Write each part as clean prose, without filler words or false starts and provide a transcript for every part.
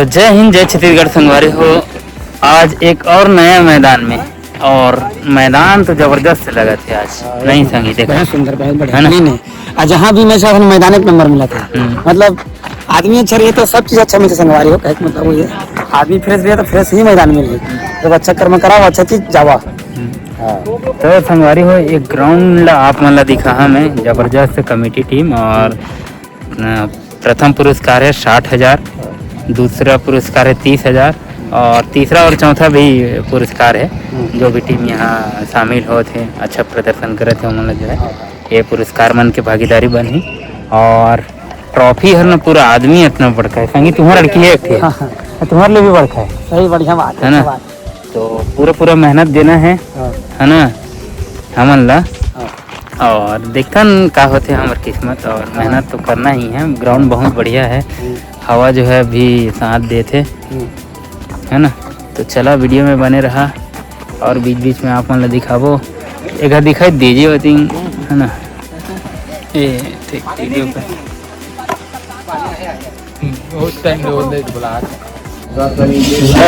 तो जय हिंद, जय छत्तीसगढ़ संगवारी हो। आज एक और नया मैदान में, और मैदान तो जबरदस्त लगा थे आज। नहीं संगी देखा, बहुत सुंदर, बहुत बढ़िया है ना? नहीं आज जहाँ भी मैच हुआ मैदान एक नंबर मिला था। मतलब आदमी अच्छा रही तो सब चीज अच्छा में संगवारी हो, कहने का मतलब वो है आदमी फ्रेश रहे तो फ्रेश ही मैदान में रहे। जब अच्छा कर्म कराओ अच्छा चीज जावा। तो संगवारी हो एक ग्राउंड ला आप मन ला दिखा हमें जबरदस्त कमेटी टीम। और प्रथम पुरस्कार है 60,000, दूसरा पुरस्कार है 30,000 और तीसरा और चौथा भी पुरस्कार है। जो भी टीम यहाँ शामिल हो थे, अच्छा प्रदर्शन करे थे, उन्होंने जो है ये पुरस्कार मन के भागीदारी बनी। और ट्रॉफी हर ना पूरा आदमी इतना बड़का है। संगी तुम्हारा लड़की है, तुम्हारे लिए भी बड़का है। सही, बढ़िया बात है ना? तो पूरा मेहनत देना है ना हमन ला। और देखन का होते हमार किस्मत, और मेहनत तो करना ही है। ग्राउंड बहुत बढ़िया है, हवा जो है अभी साथ देते, है ना? तो चला वीडियो में बने रहा और बीच बीच में आप मन ला दिखाबो, एक दिखाई दीजिए होती, है ना? ये ठीक वीडियो पे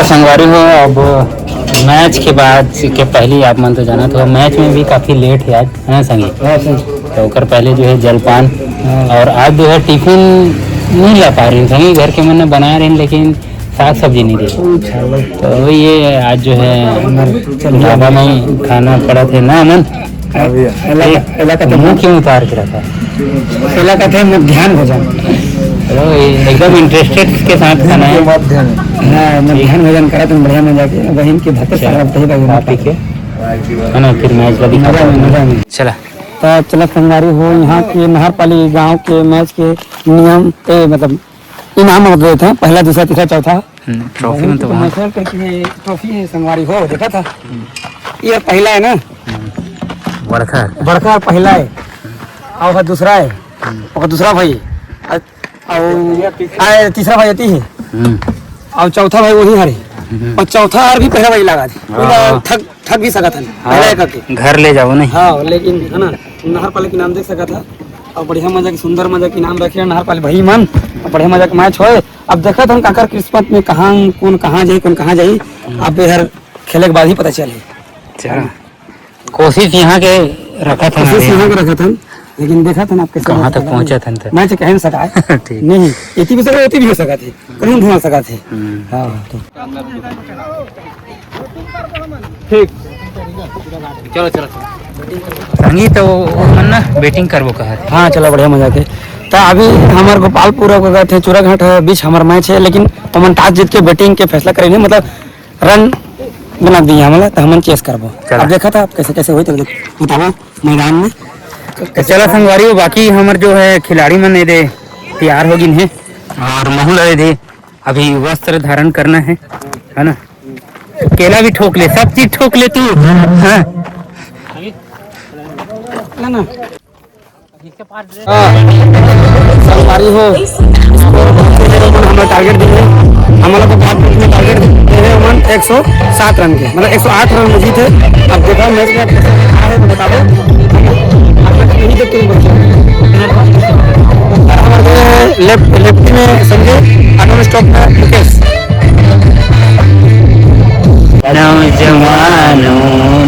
संगवारी हो। अब मैच के बाद के पहले आप मन तो जाना था, मैच में भी काफ़ी लेट है आज, है ना संगी? तो कर पहले जो है जलपान, और आज जो है टिफिन नहीं ला पा रही संगी, घर के मन बना रहे हैं लेकिन साग सब्जी नहीं दे। तो ये आज जो है ढाबा में खाना पड़ा थे ना मन, मुँह क्यों उतार के रखा? ध्यान भोजन एकदम इंटरेस्टेड के साथ खाना है। ध्यान भोजन करा तुम बढ़िया मजा के बहन के भात के, है ना? फिर मैच का दिखा चला। तो चला संगवारी हो, यहाँ के नहरपाली गांव के मैच के नियम मतलब इनाम देते थे, पहला दूसरा तीसरा चौथा ट्रॉफी में तो ट्रॉफी है संगवारी हो, देखा था ये पहला है ना, बड़का पहला है, और दूसरा है, और दूसरा भाई, और तीसरा भाई आती है, और चौथा भाई वही हरे, और चौथा हार भी पहला भाई लगा थी, ठग भी सका था पहले करके घर ले जाओ नहीं। हाँ लेकिन है ना, नहरपाली के नाम देख सका था, और बढ़िया मजा की सुंदर मजा की नाम रखे नहरपाली भाई मन, और बढ़िया मजा का मैच होए। अब देखा था काकर किस्मत में कौन कहाँ जाई, अब इधर खेले के बाद ही पता चले। कोशिश यहाँ के रखा था, लेकिन देखा था ना आपके कहाँ तक पहुँचा था। मैच कह नहीं सका है नहीं, इतनी भी सका, भी हो सका थे, कहीं ढूंढ सका थे। हाँ ठीक, चलो संगी तो मन ना बैटिंग करबो कहा। हाँ चलो बढ़िया मजा के। तो अभी हमारे गोपालपुर गए थे, चूराघाट बीच हमारा मैच है, लेकिन हम टॉस जीत के बैटिंग के फैसला करेंगे, मतलब रन बना दिए हमारा, तो हम चेस करबो। अब देखा था आप कैसे हुई, तो बताओ मैदान में। चला संगवारी हो, बाकी हमारे जो है खिलाड़ी मन दे तैयार हो गए हैं, और महू लगे थे अभी वस्त्र धारण करना है ना? केला भी ठोक ले, सब चीज ठोक ले तू। संगवारी हो हमारा टारगेट दिए, हमारा को टारगेट दिए 107 रन के, मतलब 108 रन में जीते। अब देखा मैच में बताओ, लेफ्ट में संजय, अगले स्टॉप में मुकेश। नौजवानों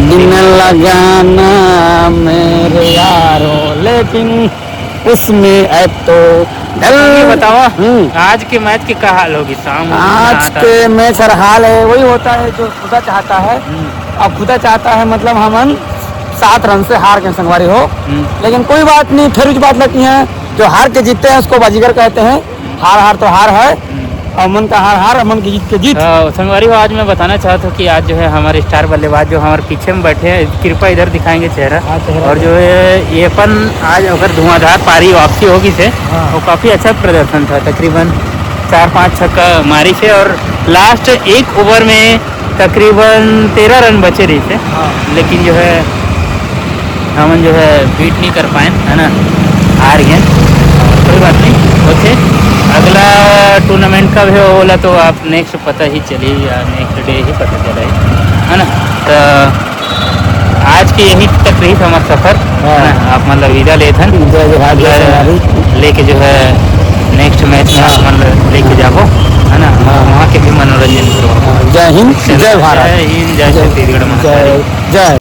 दिन लगाना मेरे यारो, लेकिन उसमें अब तो बताओ आज के मैच के क्या हाल होगी? शाम आज के मैच हर हाल है वही होता है जो खुदा चाहता है। अब खुदा चाहता है मतलब हम 7 रन से हार के संगवारी हो, लेकिन कोई बात नहीं, फिर कुछ बात लगती है, जो हार के जीतते हैं उसको बाजीगर कहते हैं। हार तो हार है, और मन का हार, मन की जीत के जीत। संगवारी हो, आज मैं बताना चाहता हूँ कि आज जो है हमारे स्टार बल्लेबाज जो हमारे पीछे में बैठे हैं, कृपया इधर दिखाएंगे चेहरा। और जो है ये अपन आज अगर धुआंधार पारी वापसी होगी से, वो काफ़ी अच्छा प्रदर्शन था, तकरीबन 4-5 छक्का मारी से, और लास्ट एक ओवर में तकरीबन 13 रन बचे रही थे। लेकिन जो है हम जो है बीट नहीं कर पाए, है ना? हार गए, कोई बात नहीं, ओके। अगला टूर्नामेंट कब है बोला तो आप नेक्स्ट पता ही चली, या नेक्स्ट डे ही पता चला है ना? तो आज के यही तक रही था हमारा सफ़र, आप मतलब विदा लेते लेके जो है नेक्स्ट मैच में आप मतलब लेके जाओ, है ना? वहाँ हिंद, जय भारत। जय हिंद, जय छत्तीसगढ़ महाकाली। जय जय।